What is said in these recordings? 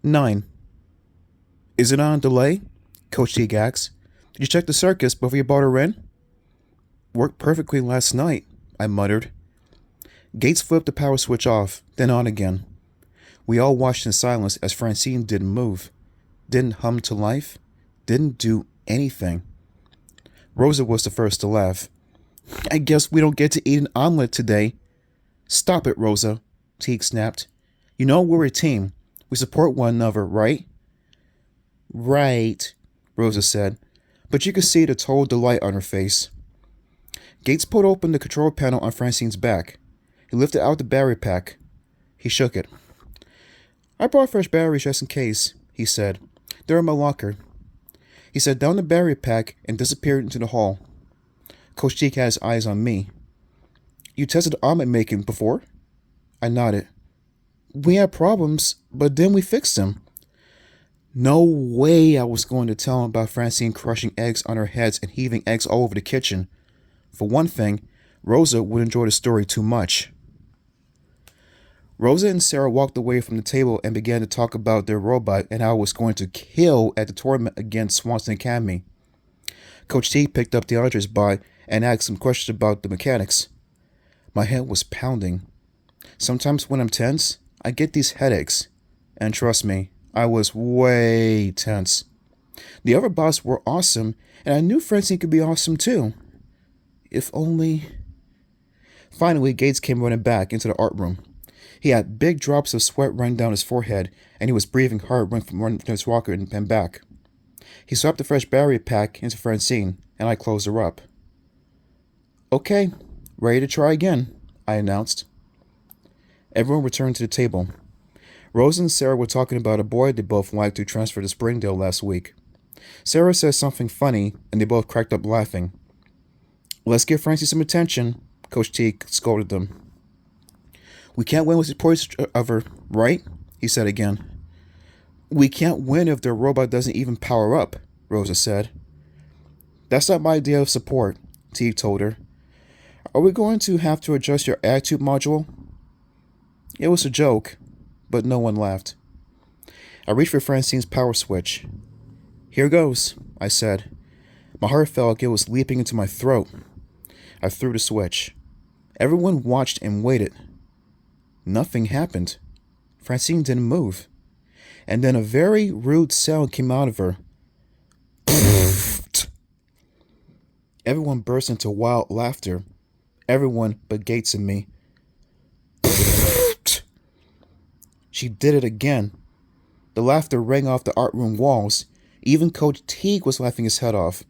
9. Is it on delay? Coach Teague asked. Did you check the circus before you brought her in? Worked perfectly last night, I muttered. Gates flipped the power switch off, then on again. We all watched in silence as Francine didn't move, didn't hum to life, didn't do anything. Rosa was the first to laugh. I guess we don't get to eat an omelet today. Stop it, Rosa, Teague snapped. You know we're a team. We support one another, right? Right, Rosa said, but you could see the total delight on her face. Gates pulled open the control panel on Francine's back. He lifted out the battery pack. He shook it. I brought fresh batteries just in case, he said. They're in my locker. He set down the battery pack and disappeared into the hall. Coach Teague had his eyes on me. You tested omelet making before? I nodded. We had problems, but then we fixed them. No way I was going to tell him about Francine crushing eggs on her heads and heaving eggs all over the kitchen. For one thing, Rosa would enjoy the story too much. Rosa and Sarah walked away from the table and began to talk about their robot and how it was going to kill at the tournament against Swanson Academy. Coach T picked up DeAndre's bot and asked some questions about the mechanics. My head was pounding. Sometimes when I'm tense, I get these headaches. And trust me, I was way tense. The other bots were awesome, and I knew Francine could be awesome too. If only... Finally, Gates came running back into the art room. He had big drops of sweat running down his forehead, and he was breathing hard running from his rocker and back. He swapped the fresh battery pack into Francine, and I closed her up. Okay, ready to try again, I announced. Everyone returned to the table. Rose and Sarah were talking about a boy they both liked who transferred to Springdale last week. Sarah said something funny, and they both cracked up laughing. Let's give Francie some attention, Coach T scolded them. We can't win with support each other, right? He said again. We can't win if their robot doesn't even power up, Rosa said. That's not my idea of support, Teague told her. Are we going to have to adjust your attitude module? It was a joke, but no one laughed. I reached for Francine's power switch. Here goes, I said. My heart felt like it was leaping into my throat. I threw the switch. Everyone watched and waited. Nothing happened. Francine didn't move. And then a very rude sound came out of her. Everyone burst into wild laughter. Everyone but Gates and me. She did it again. The laughter rang off the art room walls. Even Coach Teague was laughing his head off.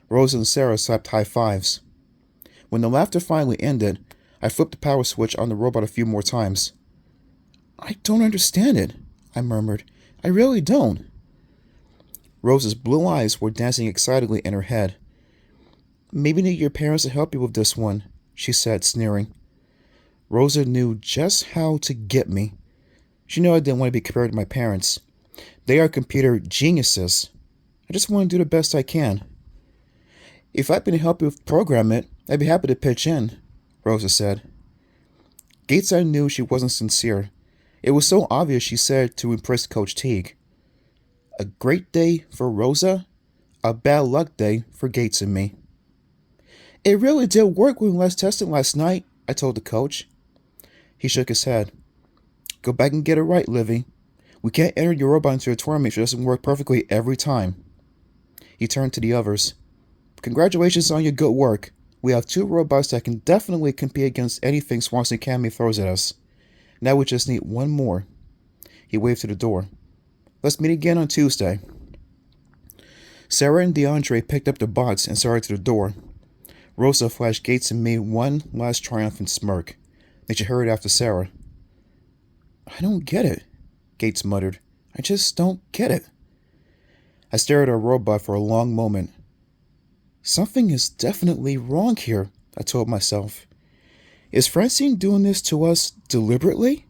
Rose and Sarah slapped high fives. When the laughter finally ended, I flipped the power switch on the robot a few more times. I don't understand it, I murmured. I really don't. Rose's blue eyes were dancing excitedly in her head. Maybe need your parents to help you with this one, she said, sneering. Rosa knew just how to get me. She knew I didn't want to be compared to my parents. They are computer geniuses. I just want to do the best I can. If I'd been to help you program it, I'd be happy to pitch in, Rosa said. Gates, I knew she wasn't sincere. It was so obvious she said to impress Coach Teague. A great day for Rosa, a bad luck day for Gates and me. It really did work when we last tested last night, I told the coach. He shook his head. Go back and get it right, Livy. We can't enter your robot into a tournament if it doesn't work perfectly every time. He turned to the others. Congratulations on your good work. We have 2 robots that can definitely compete against anything Swanson Academy throws at us. Now we just need one more. He waved to the door. Let's meet again on Tuesday. Sarah and DeAndre picked up their bots and started to the door. Rosa flashed Gates and me one last triumphant smirk. Then she hurried after Sarah. I don't get it, Gates muttered. I just don't get it. I stared at our robot for a long moment. Something is definitely wrong here, I told myself. Is Francine doing this to us deliberately?